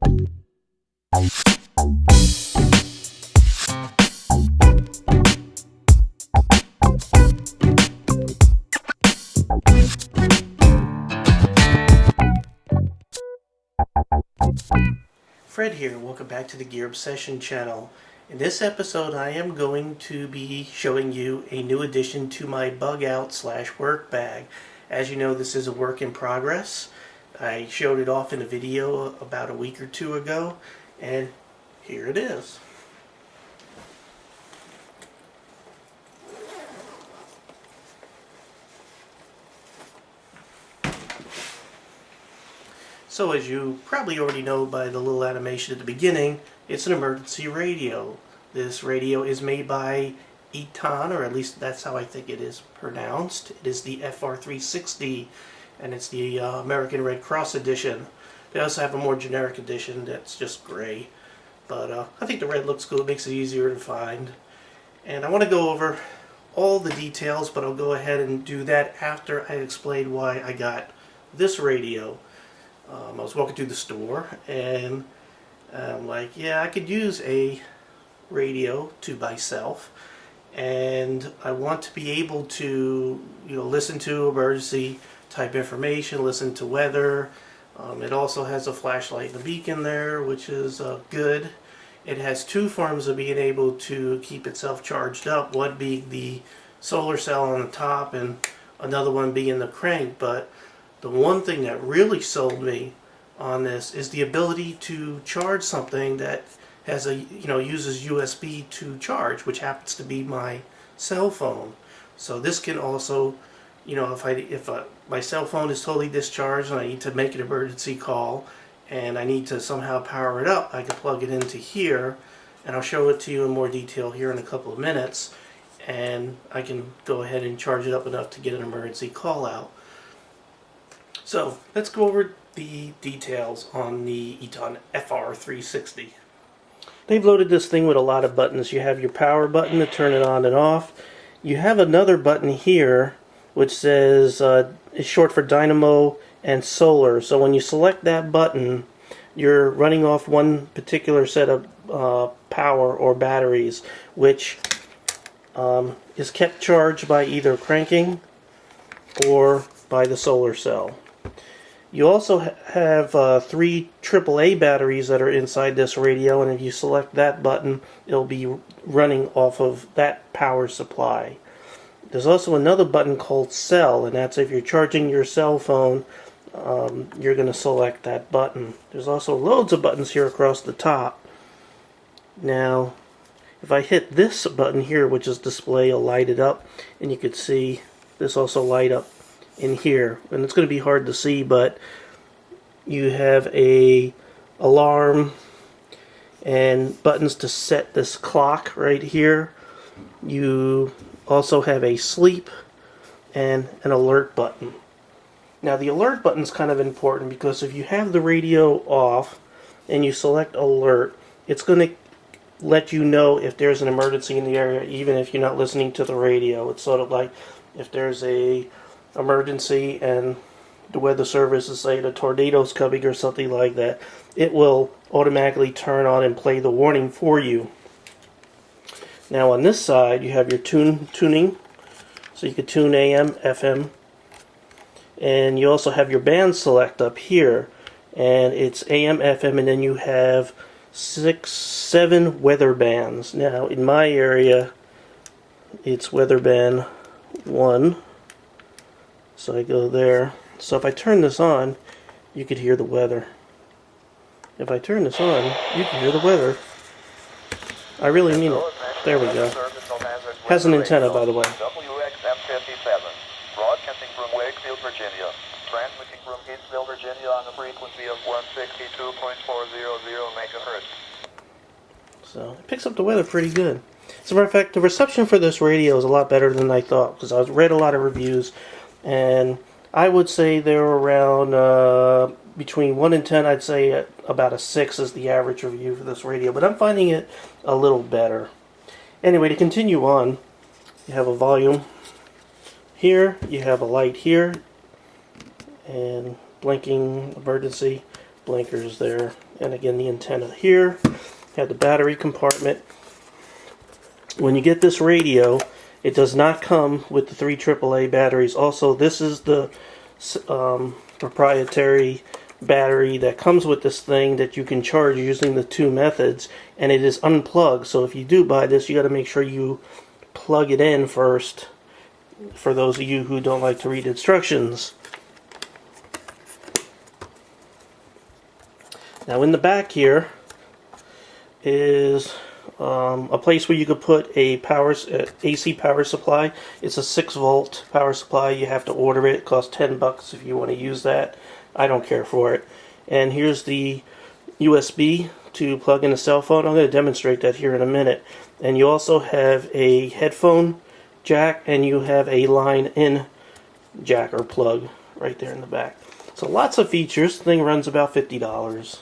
Fred here, welcome back to the Gear Obsession channel. In this episode I am going to be showing you a new addition to my bug out / work bag. As you know, this is a work in progress. I showed it off in a video about a week or two ago, and here it is. So as you probably already know by the little animation at the beginning, it's an emergency radio. This radio is made by Eton, or at least that's how I think it is pronounced. It is the FR360, and it's the American Red Cross edition. They also have a more generic edition that's just gray. But I think the red looks cool, it makes it easier to find. And I want to go over all the details, but I'll go ahead and do that after I explain why I got this radio. I was walking through the store and I'm like, yeah, I could use a radio to myself, and I want to be able to, listen to emergency type information, listen to weather. It also has a flashlight and a beacon there, which is good. It has two forms of being able to keep itself charged up, one being the solar cell on the top and another one being the crank. But the one thing that really sold me on this is the ability to charge something that has uses USB to charge, which happens to be my cell phone. So this can also, if my cell phone is totally discharged and I need to make an emergency call and I need to somehow power it up, I can plug it into here, and I'll show it to you in more detail here in a couple of minutes, and I can go ahead and charge it up enough to get an emergency call out. So let's go over the details on the Eton FR360. They've loaded this thing with a lot of buttons. You have your power button to turn it on and off. You have another button here which says is short for dynamo and solar. So when you select that button, you're running off one particular set of power or batteries, which is kept charged by either cranking or by the solar cell. You also have 3 AAA batteries that are inside this radio, and if you select that button, it'll be running off of that power supply. There's also another button called cell, and that's if you're charging your cell phone, you're going to select that button. There's also loads of buttons here across the top. Now, if I hit this button here, which is display, it'll light it up, and you can see this also light up in here, and it's going to be hard to see, but you have a alarm and buttons to set this clock right here. You also have a sleep and an alert button. Now the alert button is kind of important because if you have the radio off and you select alert, it's going to let you know if there's an emergency in the area, even if you're not listening to the radio. It's sort of like if there's a emergency and the weather service is saying a tornado's coming or something like that, it will automatically turn on and play the warning for you. Now on this side you have your tuning, so you can tune AM, FM, and you also have your band select up here, and it's AM, FM, and then you have 7 weather bands. Now in my area it's weather band 1. So I go there. So if I turn this on, you could hear the weather. If I turn this on, you can hear the weather. I really mean it. There we go. Has an antenna, by the way. WXM57, broadcasting from Wakefield, Virginia. Transmitting from Eastville, Virginia on a frequency of 162.400 megahertz. So it picks up the weather pretty good. As a matter of fact, the reception for this radio is a lot better than I thought, because I read a lot of reviews, and I would say they're around between 1 and 10. I'd say about a 6 is the average review for this radio, but I'm finding it a little better. Anyway, to continue on, you have a volume here, you have a light here, and blinking emergency. blinkers there. And again, the antenna here. Have the battery compartment. When you get this radio, it does not come with the 3 AAA batteries. Also, this is the proprietary battery that comes with this thing that you can charge using the 2 methods, and it is unplugged. So if you do buy this, you got to make sure you plug it in first, for those of you who don't like to read instructions. Now in the back here is a place where you could put a AC power supply. It's a 6 volt power supply. You have to order it. It costs $10 if you want to use that. I don't care for it. And here's the USB to plug in a cell phone. I'm going to demonstrate that here in a minute. And you also have a headphone jack, and you have a line in jack or plug right there in the back. So lots of features. The thing runs about $50.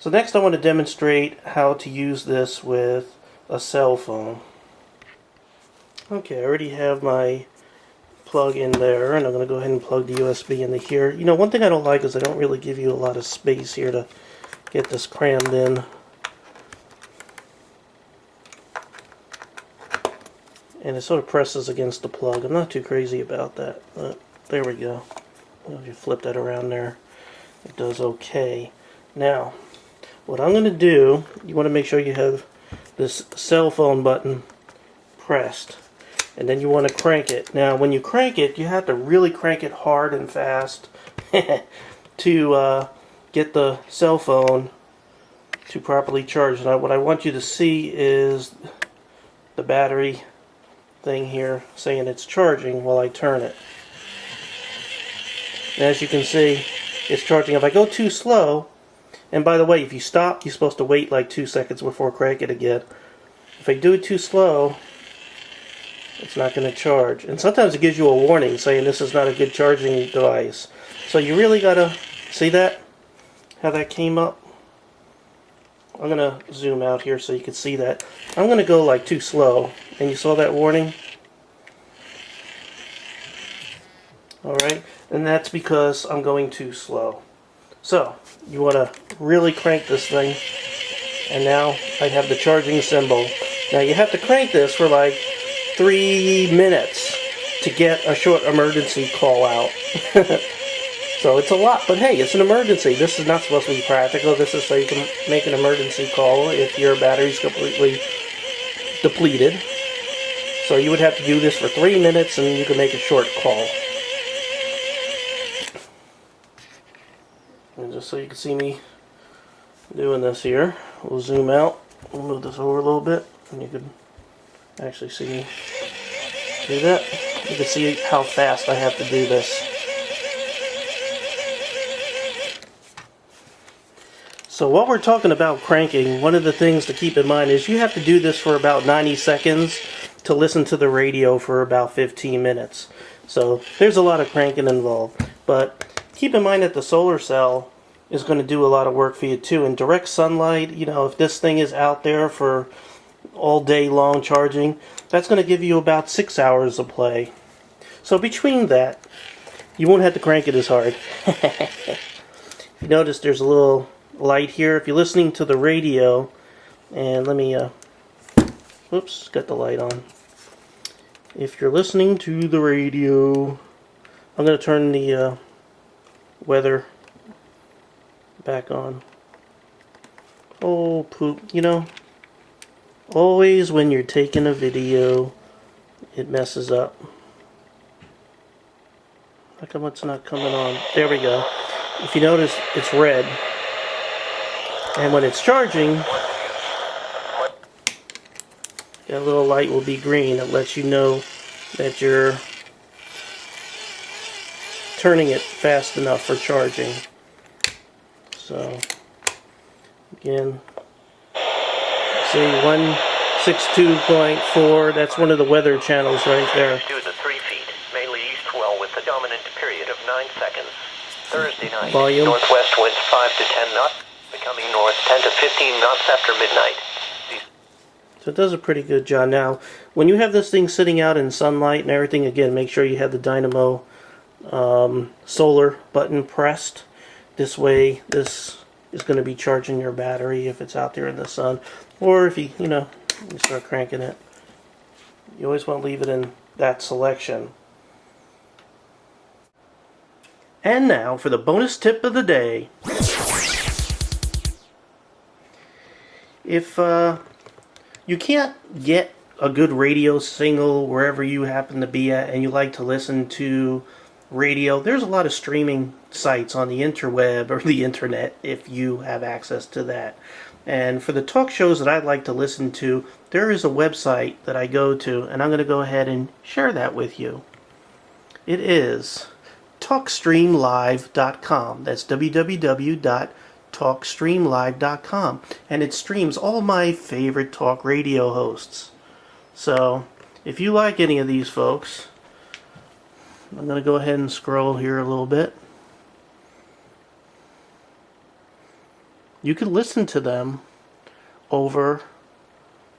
So next I want to demonstrate how to use this with a cell phone. Okay, I already have my plug in there, and I'm going to go ahead and plug the USB into here. You know, one thing I don't like is I don't really give you a lot of space here to get this crammed in. And it sort of presses against the plug. I'm not too crazy about that, but there we go. If you flip that around there, it does okay. Now, what I'm going to do, you want to make sure you have this cell phone button pressed. And then you want to crank it. Now, when you crank it, you have to really crank it hard and fast to get the cell phone to properly charge. Now, what I want you to see is the battery thing here saying it's charging while I turn it. And as you can see, it's charging. If I go too slow, and by the way, if you stop, you're supposed to wait like 2 seconds before crank it again. If I do it too slow, it's not going to charge. And sometimes it gives you a warning saying this is not a good charging device. So you really got to see that? How that came up? I'm going to zoom out here so you can see that. I'm going to go like too slow. And you saw that warning? Alright, and that's because I'm going too slow. So, you want to really crank this thing. And now I have the charging symbol. Now you have to crank this for like 3 minutes to get a short emergency call out. So it's a lot, but hey, it's an emergency. This is not supposed to be practical. This is so you can make an emergency call if your battery's completely depleted. So you would have to do this for 3 minutes and you can make a short call. And just so you can see me doing this here, we'll zoom out. We'll move this over a little bit and you can actually see me do that. You can see how fast I have to do this. So while we're talking about cranking, one of the things to keep in mind is you have to do this for about 90 seconds to listen to the radio for about 15 minutes. So there's a lot of cranking involved. But keep in mind that the solar cell is going to do a lot of work for you too. In direct sunlight, you know, if this thing is out there for all day long charging, that's going to give you about 6 hours of play. So between that, you won't have to crank it as hard. You notice there's a little light here. If you're listening to the radio, and let me whoops, got the light on. If you're listening to the radio, I'm going to turn the weather back on. Oh poop, you know, always when you're taking a video it messes up. How come it's not coming on? There we go. If you notice, it's red. And when it's charging, that little light will be green. It lets you know that you're turning it fast enough for charging. So, again, see 162.4, that's one of the weather channels right there. 2 to 3 feet, mainly east well with a dominant period of 9 seconds. Thursday night, Volume. northwest winds 5 to 10 knots, becoming north 10 to 15 knots after midnight. So it does a pretty good job. Now, when you have this thing sitting out in sunlight and everything, again, make sure you have the Dynamo solar button pressed This way, this is going to be charging your battery if it's out there in the sun, or if you start cranking it. You always want to leave it in that selection. And now for the bonus tip of the day. If you can't get a good radio signal wherever you happen to be at, and you like to listen to radio, there's a lot of streaming sites on the interweb or the internet if you have access to that. And for the talk shows that I like to listen to, there is a website that I go to, and I'm going to go ahead and share that with you. It is TalkStreamLive.com. That's www.TalkStreamLive.com. And it streams all my favorite talk radio hosts. So, if you like any of these folks, I'm going to go ahead and scroll here a little bit. You can listen to them over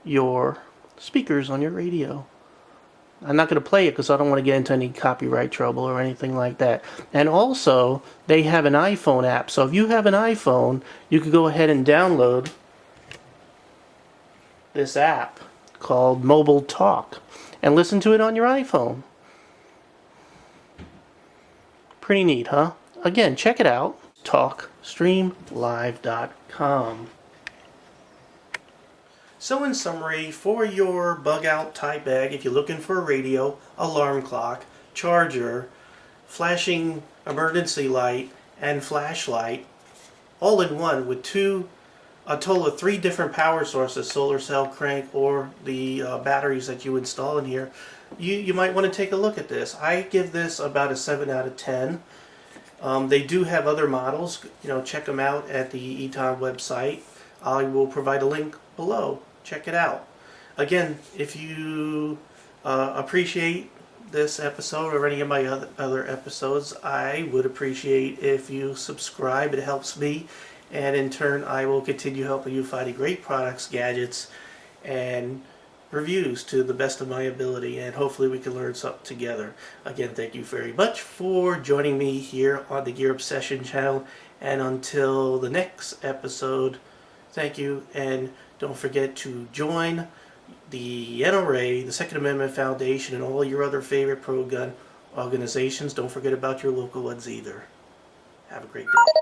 your speakers on your radio. I'm not going to play it because I don't want to get into any copyright trouble or anything like that. And also, they have an iPhone app. So if you have an iPhone, you could go ahead and download this app called Mobile Talk and listen to it on your iPhone. Pretty neat, huh? Again, check it out. TalkStreamLive.com. So in summary, for your bug-out type bag, if you're looking for a radio, alarm clock, charger, flashing emergency light, and flashlight, all in one with a total of 3 different power sources, solar cell, crank, or the batteries that you install in here, you might want to take a look at this. I give this about a 7 out of 10. They do have other models. Check them out at the Eton website. I will provide a link below. Check it out. Again, if you appreciate this episode or any of my other episodes, I would appreciate if you subscribe. It helps me, and in turn I will continue helping you find great products, gadgets, and reviews to the best of my ability, and hopefully we can learn something together. Again, thank you very much for joining me here on the Gear Obsession channel, and until the next episode, thank you, and don't forget to join the NRA, the Second Amendment Foundation, and all your other favorite pro-gun organizations. Don't forget about your local ones either. Have a great day.